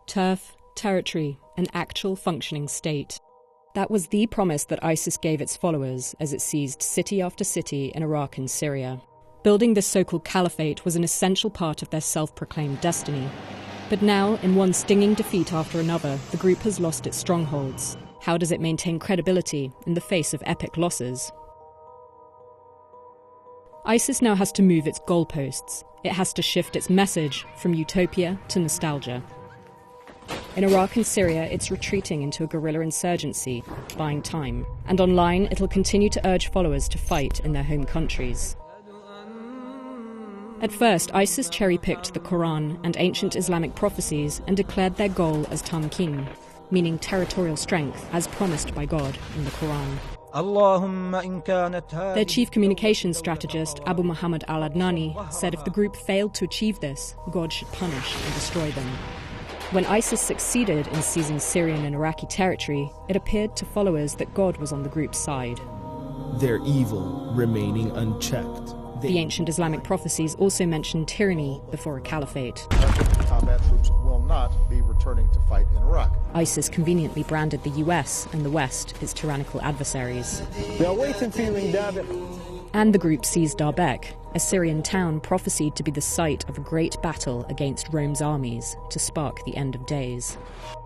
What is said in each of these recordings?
Turf, territory, an actual functioning state. That was the promise that ISIS gave its followers as it seized city after city in Iraq and Syria. Building this so-called caliphate was an essential part of their self-proclaimed destiny. But now, in one stinging defeat after another, the group has lost its strongholds. How does it maintain credibility in the face of epic losses? ISIS now has to move its goalposts. It has to shift its message from utopia to nostalgia. In Iraq and Syria, it's retreating into a guerrilla insurgency, buying time. And online, it'll continue to urge followers to fight in their home countries. At first, ISIS cherry-picked the Quran and ancient Islamic prophecies and declared their goal as tamkin, meaning territorial strength, as promised by God in the Quran. Their chief communications strategist, Abu Muhammad al-Adnani, said if the group failed to achieve this, God should punish and destroy them. When ISIS succeeded in seizing Syrian and Iraqi territory, it appeared to followers that God was on the group's side. Their evil remaining unchecked. The ancient Islamic prophecies also mentioned tyranny before a caliphate. Combat troops will not be returning to fight in Iraq. ISIS conveniently branded the US and the West its tyrannical adversaries. And the group seized Dabiq, a Syrian town prophesied to be the site of a great battle against Rome's armies to spark the end of days.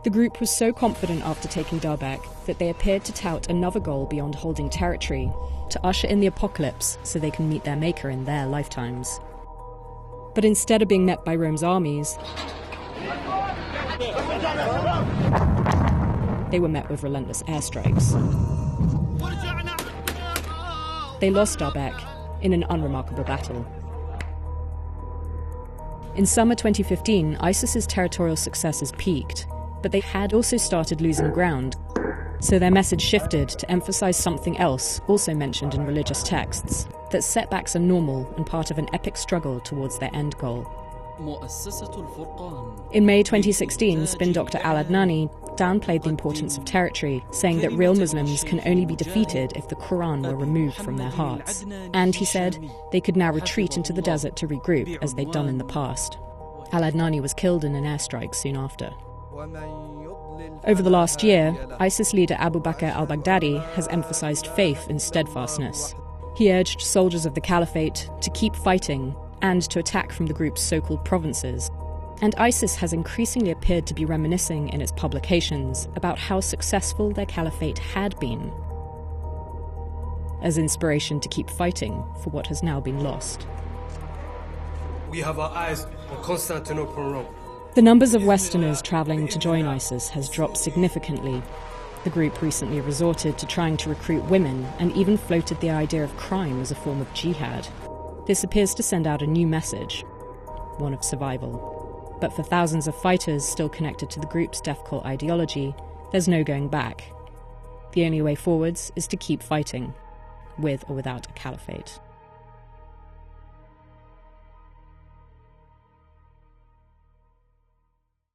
The group was so confident after taking Dabiq that they appeared to tout another goal beyond holding territory, to usher in the apocalypse so they can meet their maker in their lifetimes. But instead of being met by Rome's armies, they were met with relentless airstrikes. They lost Dabiq in an unremarkable battle. In summer 2015, ISIS's territorial successes peaked, but they had also started losing ground. So their message shifted to emphasize something else, also mentioned in religious texts, that setbacks are normal and part of an epic struggle towards their end goal. In May 2016, spin doctor al-Adnani downplayed the importance of territory, saying that real Muslims can only be defeated if the Quran were removed from their hearts. And he said they could now retreat into the desert to regroup, as they'd done in the past. Al-Adnani was killed in an airstrike soon after. Over the last year, ISIS leader Abu Bakr al-Baghdadi has emphasized faith and steadfastness. He urged soldiers of the caliphate to keep fighting and to attack from the group's so-called provinces. And ISIS has increasingly appeared to be reminiscing in its publications about how successful their caliphate had been, as inspiration to keep fighting for what has now been lost. We have our eyes on Constantinople and Rome. The numbers of Westerners travelling to join ISIS has dropped significantly. The group recently resorted to trying to recruit women and even floated the idea of crime as a form of jihad. This appears to send out a new message, one of survival. But for thousands of fighters still connected to the group's death cult ideology, there's no going back. The only way forwards is to keep fighting, with or without a caliphate.